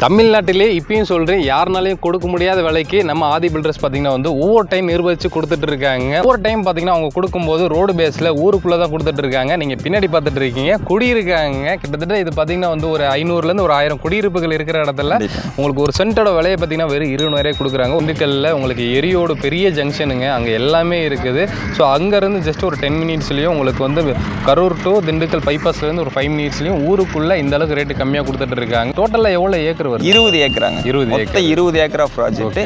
தமிழ்நாட்டிலே இப்பயும் சொல்கிறேன், யாருனாலையும் கொடுக்க முடியாத விலைக்கு நம்ம ஆதி பில்டர்ஸ் பார்த்தீங்கன்னா வந்து ஒவ்வொரு டைம் நிர்வகித்து கொடுத்துட்டு இருக்காங்க. ஒவ்வொரு டைம் பார்த்தீங்கன்னா அவங்க கொடுக்கும்போது ரோடு பேஸில் ஊருக்குள்ளே தான் கொடுத்துட்டு இருக்காங்க. நீங்கள் பின்னாடி பார்த்துட்டு இருக்கீங்க, குடியிருக்காங்க. கிட்டத்தட்ட இது பார்த்தீங்கன்னா வந்து ஒரு 500லேருந்து ஒரு 1000 குடியிருப்புகள் இருக்கிற இடத்துல உங்களுக்கு ஒரு சென்ட்டோட விலையை பார்த்தீங்கன்னா வெறும் 20,000 கொடுக்குறாங்க. திண்டுக்கல்லில் உங்களுக்கு எரியோடு பெரிய ஜங்ஷனுங்க, அங்கே எல்லாமே இருக்குது. ஸோ அங்கேருந்து ஜஸ்ட் ஒரு 10 மினிட்ஸ்லேயும் உங்களுக்கு வந்து கரூர் டு திண்டுக்கல் பைபாஸ்லேருந்து ஒரு 5 மினிட்ஸ்லையும் ஊருக்குள்ளே இந்த அளவுக்கு ரேட்டு கம்மியாக கொடுத்துட்டு இருக்காங்க. டோட்டலாக எவ்வளோ ஏக்கர்? 20 ஏக்கராங்க. 20 ஏக்கரா ப்ராஜெக்ட்.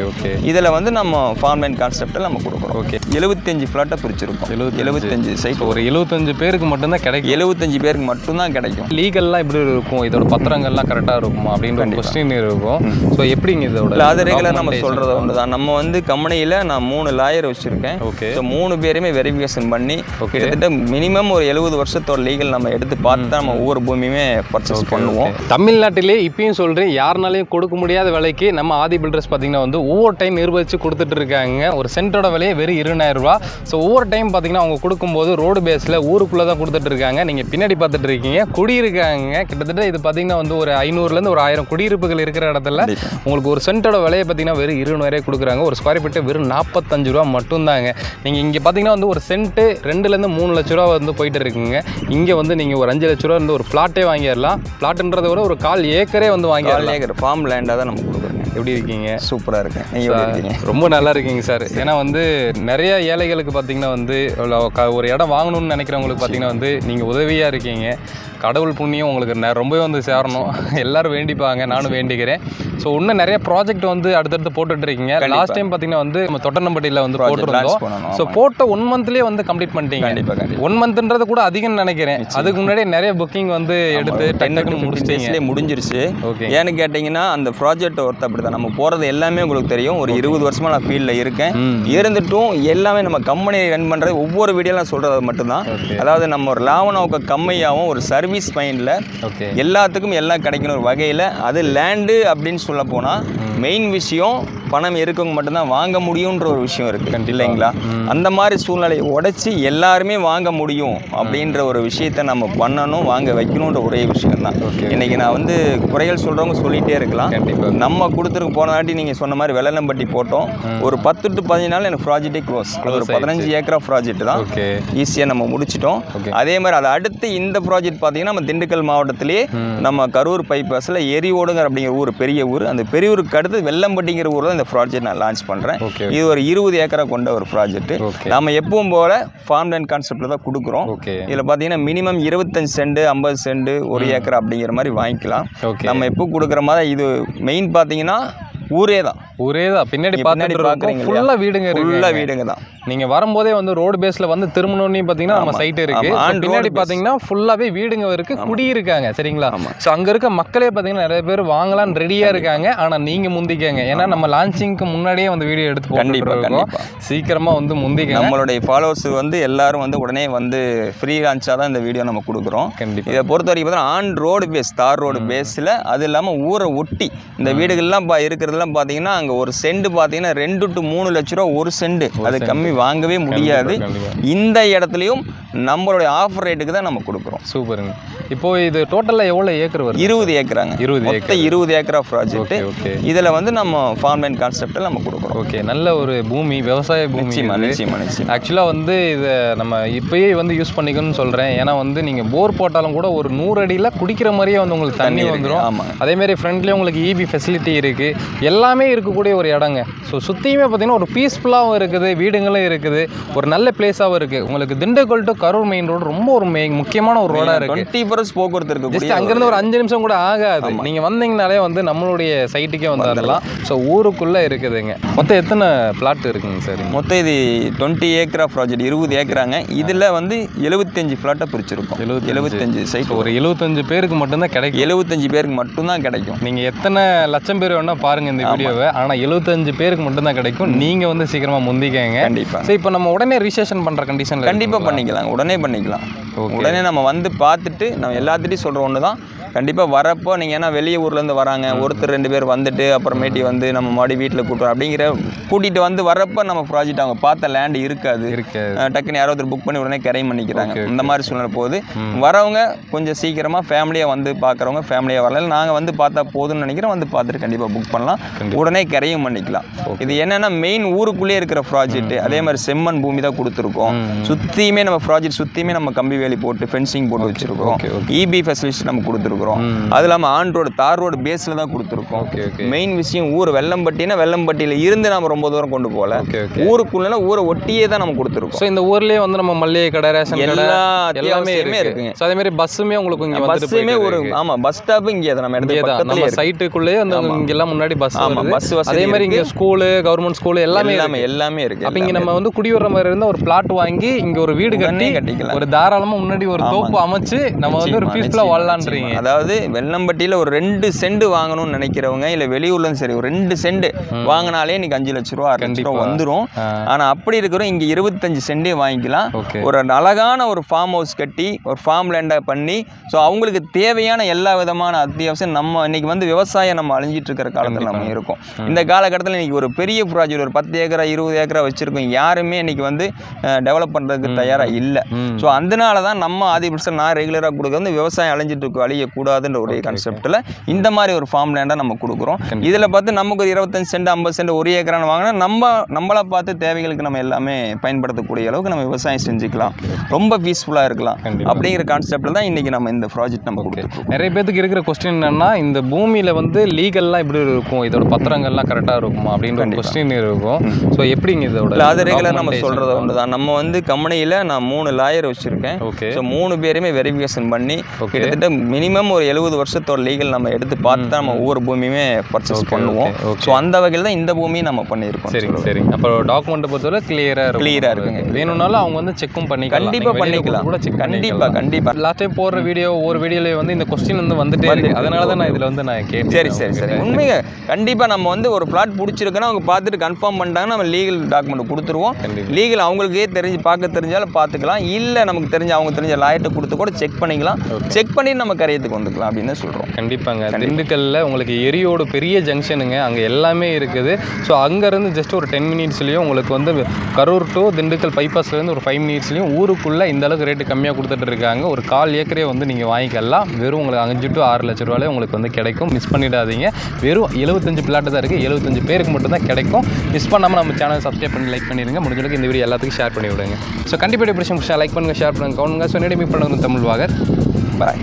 இதில் வந்து நம்ம ஃபார்ம் லைன் கான்செப்டில் நம்ம கொடுக்குறோம். ஓகே, 75 ஃப்ளாட்டை பிரிச்சிருக்கோம். 75 சைட். ஒரு 75 பேருக்கு மட்டும்தான் கிடைக்கும். 75 பேருக்கு மட்டும்தான் கிடைக்கும். லீகல்லாம் எப்படி இருக்கும், இதோட பத்திரங்கள்லாம் கரெக்டாக இருக்குமா அப்படின்ற கொஸ்டின் இருக்கும். ஸோ எப்படிங்க இதோட? இல்லை, அது ரெகுலர் நம்ம சொல்கிறது ஒன்று தான். நம்ம வந்து கம்பெனியில் நான் 3 லாயர் வச்சுருக்கேன். ஓகே, ஸோ 3 பேருமே வெரிஃபிகேஷன் பண்ணி கிட்டத்தட்ட மினிமம் ஒரு 70 வருஷத்தோட லீகல் நம்ம எடுத்து பார்த்து தான் நம்ம ஒவ்வொரு பூமியுமே பர்ச்சேஸ் பண்ணுவோம். தமிழ்நாட்டிலே இப்பயும் சொல்கிறேன், யாருனாலையும் கொடுக்க முடியாத விலைக்கு நம்ம ஆதி பில்டர்ஸ் பார்த்தீங்கன்னா வந்து ஒவ்வொரு டைம் நிர்வகித்து கொடுத்துட்டு இருக்காங்க. ஒரு சென்ட்டோட விலையை வெறும் 20,000 ரூபா. ஸோ ஒவ்வொரு டைம் பார்த்தீங்கன்னா அவங்க கொடுக்கும்போது ரோடு பேஸில் ஊருக்குள்ளே தான் கொடுத்துட்டு இருக்காங்க. நீங்கள் பின்னாடி பார்த்துட்டு இருக்கீங்க, குடியிருக்காங்க. கிட்டத்தட்ட இது பார்த்தீங்கன்னா வந்து ஒரு 500லேருந்து ஒரு 1000 குடியிருப்புகள் இருக்கிற இடத்துல உங்களுக்கு ஒரு சென்ட்டோட விலையை பார்த்தீங்கன்னா வெறும் 20,000 கொடுக்குறாங்க. ஒரு ஸ்கொயர் ஃபீட்டு வெறும் 45 ரூபா மட்டும்தாங்க. நீங்கள் இங்கே பார்த்தீங்கன்னா வந்து ஒரு சென்ட்டு 2லேருந்து 3 லட்ச ரூபா வந்து போயிட்டு இருக்குங்க. இங்கே வந்து நீங்கள் ஒரு 5 லட்ச ரூபா இருந்து ஒரு ஃப்ளாட்டே வாங்கிடலாம். ஃப்ளாட்டுன்றதை விட ஒரு 1/4 ஏக்கரே வந்து வாங்கிடலாம். ஏக்கர் ஃபார்ம் லேண்டாக தான் நம்ம கொடுக்குறோங்க. எப்படி இருக்கீங்க? சூப்பராக இருக்கேன். நீங்கள் எப்படி இருக்கீங்க? ரொம்ப நல்லா இருக்கீங்க சார். ஏன்னா வந்து நிறைய ஏழைகளுக்கு பார்த்தீங்கன்னா வந்து ஒரு இடம் வாங்கணும்னு நினைக்கிறவங்களுக்கு பார்த்தீங்கன்னா வந்து நீங்கள் உதவியாக இருக்கீங்க. கடவுள் புண்ணியம் உங்களுக்கு ரொம்பவே வந்து சேரணும். எல்லாரும் வேண்டிப்பாங்க, நானும் வேண்டிக்கிறேன். ஸோ இன்னும் நிறைய ப்ராஜெக்ட் வந்து அடுத்தடுத்து போட்டுட்டு இருக்கீங்க. லாஸ்ட் டைம் பார்த்தீங்கன்னா வந்து நம்ம தொட்டனம்பட்டியில் வந்து போட்டுருந்தோம். ஸோ போட்ட 1 மந்த்லேயே வந்து கம்ப்ளீட் பண்ணிட்டீங்க. 1 மந்த்ன்றது கூட அதிகம்னு நினைக்கிறேன். அதுக்கு முன்னாடியே நிறைய புக்கிங் வந்து எடுத்து டக்குன்னு முடிஞ்சிருச்சு. ஏன்னு கேட்டிங்கன்னா அந்த ப்ராஜெக்ட் ஒர்த் அப்படி தான். நம்ம போகிறது எல்லாமே உங்களுக்கு தெரியும். ஒரு 20 வருஷமாக நான் ஃபீல்டில் இருக்கேன். இருந்துட்டும் எல்லாமே நம்ம கம்பெனியை ரன் பண்ணுறது ஒவ்வொரு வீடியோலாம் சொல்கிறது மட்டும்தான். அதாவது நம்ம ஒரு லாப கம்மியாகவும் ஒரு சர்வீஸ் மைண்டில் எல்லாத்துக்கும் எல்லாம் கிடைக்கணும் ஒரு வகையில். அது லேண்டு அப்படின்னு சொல்ல போனால் மெயின் விஷயம் பணம் இருக்கவங்க மட்டும்தான் வாங்க முடியுன்ற ஒரு விஷயம் இருக்குது இல்லைங்களா? அந்த மாதிரி சூழ்நிலையை உடைச்சி எல்லாருமே வாங்க முடியும் அப்படின்ற ஒரு விஷயத்த நம்ம பண்ணணும், வாங்க வைக்கணுன்ற ஒரே விஷயம் தான். இன்னைக்கு நான் வந்து குறைகள் சொல்கிறவங்க சொல்லிகிட்டே இருக்கலாம். நம்ம கொடுத்துருக்கு போன வாட்டி நீங்கள் சொன்ன மாதிரி வெள்ளம்பட்டி போட்டோம். ஒரு 10 to 15 நாள் எனக்கு ப்ராஜெக்டே க்ளோஸ். ஒரு 15 ஏக்கரா ப்ராஜெக்ட் தான். ஈஸியாக நம்ம முடிச்சிட்டோம். அதே மாதிரி அதை அடுத்து இந்த ப்ராஜெக்ட் பார்த்தீங்கன்னா நம்ம திண்டுக்கல் மாவட்டத்திலே நம்ம கரூர் பைபாஸில் எரியோடுங்கிற அப்படிங்கிற ஊர், பெரிய ஊர். அந்த பெரிய ஊருக்கு அடுத்து வெள்ளம்பட்டிங்கிற ஊரில் இந்த ப்ராஜெக்ட் நான் லான்ச் பண்ணுறேன். இது ஒரு 20 ஏக்கரா கொண்ட ஒரு ப்ராஜெக்ட். நம்ம எப்பவும் போல ஃபார்ம் லைன் கான்செப்டில் தான் கொடுக்குறோம். இதில் பார்த்தீங்கன்னா மினிமம் 25 சென்ட் 50 சென்ட் 1 ஏக்கர் அப்படிங்கிற மாதிரி வாங்கிக்கலாம். நம்ம எப்போ கொடுக்குற மாதிரி இது மெயின் பார்த்தீங்கன்னா ஊரே தான். பின்னாடி பார்க்குறீங்க ஃபுல்லாக வீடுங்க தான். நீங்கள் வரும்போதே வந்து ரோடு பேஸில் வந்து திரும்பணும்னு பார்த்தீங்கன்னா நம்ம சைட்டு இருக்குது. பின்னாடி பார்த்தீங்கன்னா ஃபுல்லாகவே வீடுங்க இருக்குது, குடியிருக்காங்க. சரிங்களா? ஸோ அங்கே இருக்க மக்களே பார்த்தீங்கன்னா நிறைய பேர் வாங்கலான்னு ரெடியாக இருக்காங்க. ஆனால் நீங்கள் முந்திக்கங்க. ஏன்னா நம்ம லான்ச்சிங்க்கு முன்னாடியே வந்து வீடியோ எடுத்து கண்டிப்பாக சீக்கிரமாக வந்து முந்திக்க. நம்மளுடைய ஃபாலோவர்ஸ் வந்து எல்லாரும் வந்து உடனே வந்து ஃப்ரீ லான்ச்சாக தான் இந்த வீடியோ நம்ம கொடுக்குறோம். கண்டிப்பாக இதை பொறுத்த வரைக்கும் பார்த்தீங்கன்னா ஆன் ரோடு பேஸ், தார் ரோடு பேஸில், அது இல்லாமல் ஊரை ஒட்டி இந்த வீடுகள்லாம் இருக்கிறதுலாம் பார்த்தீங்கன்னா அங்கே ஒரு சென்ட் பார்த்தீங்கன்னா 2 to 3 லட்ச ரூபா ஒரு சென்ட். அது கம்மி வாங்கவே முடியாது. இந்த இடத்துலையும் நம்மளுடைய ஆஃபர் ரேட்டுக்கு தான் நம்ம கொடுக்குறோம். சூப்பருங்க. இப்போ இது டோட்டலாக எவ்வளோ ஏக்கர் வரும்? 20 ஏக்கராங்க. 20 ஏக்கரா ப்ராஜெக்ட். இதில் வந்து நம்ம ஃபார்ம் லைன் கான்செப்டில் நம்ம கொடுக்குறோம். ஓகே, நல்ல ஒரு பூமி, விவசாய பூமி. ஆக்சுவலாக வந்து இதை நம்ம இப்போயே வந்து யூஸ் பண்ணிக்கணும்னு சொல்கிறேன். ஏன்னா வந்து நீங்கள் போர் போட்டாலும் கூட ஒரு 100 அடியில் குடிக்கிற மாதிரியே வந்து உங்களுக்கு தண்ணி வந்துடும். ஆமாம். அதேமாதிரி ஃப்ரண்ட்லேயே உங்களுக்கு இபி ஃபெசிலிட்டி இருக்குது. எல்லாமே இருக்கக்கூடிய ஒரு இடங்க. ஸோ சுற்றியுமே பார்த்தீங்கன்னா ஒரு பீஸ்ஃபுல்லாகவும் இருக்குது, வீடுங்களும் இருக்குது, ஒரு நல்ல பிளேஸாகவும் இருக்குது. உங்களுக்கு Dindigul to Karur main road ரொம்ப ஒரு முக்கியமான ஒரு ரோடாக இருக்குது. 24 போக்குவரத்து இருக்குது. ஜஸ்ட் அங்கேருந்து ஒரு 5 நிமிஷம் கூட ஆகாது. நீங்கள் வந்தீங்கனாலே வந்து நம்மளுடைய சைட்டுக்கே வந்துடலாம். ஸோ ஊருக்குள்ளே இருக்குதுங்க. மொத்தம் எத்தனை பிளாட் இருக்குங்க சார்? மொத்தம் இது 20 ஏக்கரா ப்ராஜெக்ட். 20 ஏக்கராங்க. இதில் வந்து 75 ஃப்ளாட்டை பிரிச்சிருக்கோம். 75 சைட். ஒரு 75 பேருக்கு மட்டும்தான் கிடைக்கும். 75 பேருக்கு மட்டும்தான் கிடைக்கும். நீங்கள் எத்தனை லட்சம் பேர் வேணால் பாருங்கள் இந்த வீடியோவை. ஆனால் 75 பேருக்கு மட்டும்தான் கிடைக்கும். நீங்கள் வந்து சீக்கிரமாக முந்திக்கங்க. கண்டிப்பாக. ஸோ இப்போ நம்ம உடனே ரிஜிஸ்ட்ரேஷன் பண்ணுற கண்டிஷனில் கண்டிப்பாக பண்ணிக்கலாம். உடனே பண்ணிக்கலாம். உடனே நம்ம வந்து பார்த்துட்டு நம்ம எல்லாத்திட்டையும் சொல்கிற ஒன்று தான், கண்டிப்பாக வரப்போ நீங்கள் ஏன்னா வெளியே ஊர்லேருந்து வராங்க, ஒருத்தர் 2 பேர் வந்துட்டு அப்புறமேட்டி வந்து நம்ம மறுபடியும் வீட்டில் கூட்டிகிட்டு வந்து வரப்போ நம்ம ப்ராஜெக்ட் அவங்க பார்த்த லேண்ட் இருக்காது, டக்குன்னு யாரோ ஒருத்தர் புக் பண்ணி உடனே கிரைம் பண்ணிக்கிறாங்க. இந்த மாதிரி சூழ்நிலை போகுது. வரவங்க கொஞ்சம் சீக்கிரமாக ஃபேமிலியாக வந்து பார்க்குறவங்க ஃபேமிலியாக வரல, நாங்கள் வந்து பார்த்தா போதும்னு நினைக்கிறோம், வந்து பார்த்துட்டு கண்டிப்பாக புக் பண்ணலாம், உடனே கிரையும் பண்ணிக்கலாம். இது என்னென்னா மெயின் ஊருக்குள்ளேயே இருக்கிற ப்ராஜெக்ட். அதே மாதிரி செம்மண் பூமி தான் கொடுத்துருக்கோம். சுற்றியுமே நம்ம ப்ராஜெக்ட் சுற்றியுமே நம்ம கம்பி வேலி போட்டு ஃபென்சிங் போட்டு வச்சுருக்கோம். இபி ஃபெசிலிட்டிஸ் நம்ம கொடுத்துருக்குறோம். அது இல்லாமல் ஆன் ரோடு தார் ரோடு பேஸில் தான் கொடுத்துருக்கோம். மெயின் விஷயம் ஊர் வெள்ளம்பட்டினா வெள்ளம்பட்டியில் இருந்து நம்ம ரொம்ப தூரம் கொண்டு போகல, ஊருக்குள்ள ஊரை ஒட்டியே தான் நம்ம கொடுத்துருக்கோம். ஸோ இந்த ஊர்லேயே வந்து நம்ம மல்லிகை கடை, ரேஷன் கடை எல்லாமே இருக்குங்க. அதே மாதிரி பஸ்ஸுமே உங்களுக்கு இங்கே பஸ்ஸுமே ஒரு பஸ் ஸ்டாப் இங்கே தான் நம்ம இடத்துல நம்ம சைட்டுக்குள்ளேயே அந்த இங்கெல்லாம் முன்னாடி பஸ் பஸ் வசதி. அதே மாதிரி இங்கே ஸ்கூலு, கவர்மெண்ட் ஸ்கூலு எல்லாமே இருக்கு. அப்போ இங்கே நம்ம வந்து குடிவர மாதிரி இருந்தால் ஒரு பிளாட் வாங்கி இங்கே ஒரு வீடு கட்டிக்கலாம், ஒரு தாராளமாக முன்னாடி ஒரு தோப்பு அமைச்சு நம்ம வந்து ஒரு பீஸ்ஃபுல்லாக வாழலான்றீங்க. அதாவது வெள்ளம்பட்டியில் ஒரு 2 சென்ட் வாங்கணும்னு நினைக்கிறவங்க இல்லை வெளியூர்லேருந்து சரி ஒரு 2 சென்ட் வாங்கினாலே இன்னைக்கு 5 லட்ச ரூபா 6 லட்ச ரூபா வந்துடும். ஆனால் அப்படி இருக்கிறோம் இங்கே 25 சென்டே வாங்கிக்கலாம். ஒரு அழகான ஒரு ஃபார்ம் ஹவுஸ் கட்டி ஒரு ஃபார்ம் லேண்டை பண்ணி ஸோ அவங்களுக்கு தேவையான எல்லா விதமான அத்தியாவசியம் நம்ம இன்னைக்கு வந்து விவசாயம் நம்ம அழிஞ்சிட்டு இருக்கிற காலத்தில் நம்ம இருக்கோம். இந்த காலகட்டத்தில் இன்னைக்கு ஒரு பெரிய ப்ராஜெக்ட் ஒரு 10 ஏக்கரா 20 ஏக்கரா வச்சிருக்கோம், யாருமே இன்னைக்கு வந்து டெவலப் பண்ணுறதுக்கு தயாராக இல்லை. ஸோ அதனால தான் நம்ம ஆதிபட்சம் நான் ரெகுலராக கொடுக்குறது வந்து விவசாயம் அழிஞ்சிட்டு இருக்கு, அழியக்கூடாதுன்ற ஒரு கான்செப்டில் இந்த மாதிரி ஒரு ஃபார்ம் லேண்டை நம்ம கொடுக்குறோம். இதில் பார்த்து நமக்கு ஒரு 25 சென்ட் 50 சென்ட் 1 ஏக்கரான்னு வாங்கினா நம்மளை பார்த்து தேவைகளுக்கு நம்ம எல்லாமே பயன்படுத்தக்கூடிய அளவுக்கு நம்ம விவசாயம் செஞ்சுக்கலாம், ரொம்ப பீஸ்ஃபுல்லாக இருக்கலாம். அப்படிங்கிற கான்செப்டில் தான் இன்றைக்கி நம்ம இந்த ப்ராஜெக்ட் நம்ம கொடுத்துருக்கோம். நிறைய பேருக்கு இருக்கிற கொஸ்டின் என்னன்னா, இந்த பூமியில் வந்து லீகல்லாம் எப்படி இருக்கும், இதோட பத்திரங்கள்லாம் கரெக்டாக இருக்குமா அப்படின்ற கொஸ்டின் இருக்கும். ஸோ எப்படிங்க இதோட அது ரெகுலர் நம்ம சொல்கிறது ஒன்று தான். நம்ம வந்து கம்பெனியில் நான் 3 லாயர் வச்சுருக்கேன். ஸோ 3 பேருமே வெரிஃபிகேஷன் பண்ணி கிட்டத்தட்ட மினிமம் ஒரு 70 வருஷத்தோட லீகல் நம்ம எடுத்து பார்த்து தான் நம்ம ஒவ்வொரு பூமியுமே பர்ச்சேஸ் பண்ணுவோம். ஸோ அந்த வகையில் தான் இந்த பூமியை நம்ம பண்ணியிருக்கோம். சரி. அப்போ டாக்குமெண்ட் பொறுத்தவரை கிளியராக இருக்குங்க. வேணும்னாலும் அவங்க வந்து செக்கும் பண்ணி கண்டிப்பாக பண்ணிக்கலாம். கண்டிப்பாக லாஸ்ட் டைம் போடுற ஒரு வீடியோவில் வந்து இந்த கொஸ்டின் வந்து வந்துட்டே இருக்கு, அதனால தான் நான் இதில் வந்து நான் கேட்டேன். சரி உண்மையாக கண்டிப்பாக நம்ம வந்து ஒரு ஃப்ளாட் பிடிச்சிருக்குன்னா அவங்க பார்த்துட்டு கன்ஃபார்ம் பண்ணிட்டாங்கன்னா நம்ம லீகல் டாக்குமெண்ட் கொடுத்துருவோம். லீகல் அவங்களுக்கே பார்க்க தெரிஞ்சாலும் பார்த்துக்கலாம், இல்லை நமக்கு அவங்க தெரிஞ்ச லாயர்கிட்ட கொடுத்து கூட செக் பண்ணிக்கலாம். செக் பண்ணி நம்ம கரையத்துக்கு வந்துக்கலாம் அப்படின்னு சொல்கிறோம். கண்டிப்பாங்க. திண்டுக்கல்லில் உங்களுக்கு எரியோடு பெரிய ஜங்ஷனுங்க, அங்கே எல்லாமே இருக்குது. ஸோ அங்கேருந்து ஜஸ்ட் ஒரு 10 மினிட்ஸ்லேயும் உங்களுக்கு வந்து கரூர் டு திண்டுக்கல் பைபாஸ்லேருந்து ஒரு 5 மினிட்ஸ்லையும் ஊருக்குள்ளே இந்த அளவுக்கு ரேட்டு கம்மியாக கொடுத்துட்டு இருக்காங்க. ஒரு 1/4 ஏக்கரே வந்து நீங்கள் வாங்கிக்கலாம். வெறும் உங்களுக்கு 5 to 6 லட்ச ரூபாயிலே உங்களுக்கு வந்து கிடைக்கும். மிஸ் பண்ணிடாதீங்க. வெறும் 75 பிளாட்டு தான் இருக்குது, 75 பேருக்கு மட்டும் தான் கிடைக்கும். மிஸ் பண்ணாமல் நம்ம சேனல் சப்ஸ்கிரைப் பண்ணி லைக் பண்ணிடுங்க. முடிஞ்சளவுக்கு இந்த வீடியோ எல்லாத்துக்கும் ஷேர் பண்ணி விடுங்க. ஸோ கண்டிப்பாக பிடிச்ச லைக் பண்ணுங்கள், ஷேர் பண்ணுங்கள், கவுனுங்க. ஸோ மீட் பண்ணுங்க தமிழ் வாகர். பாய்.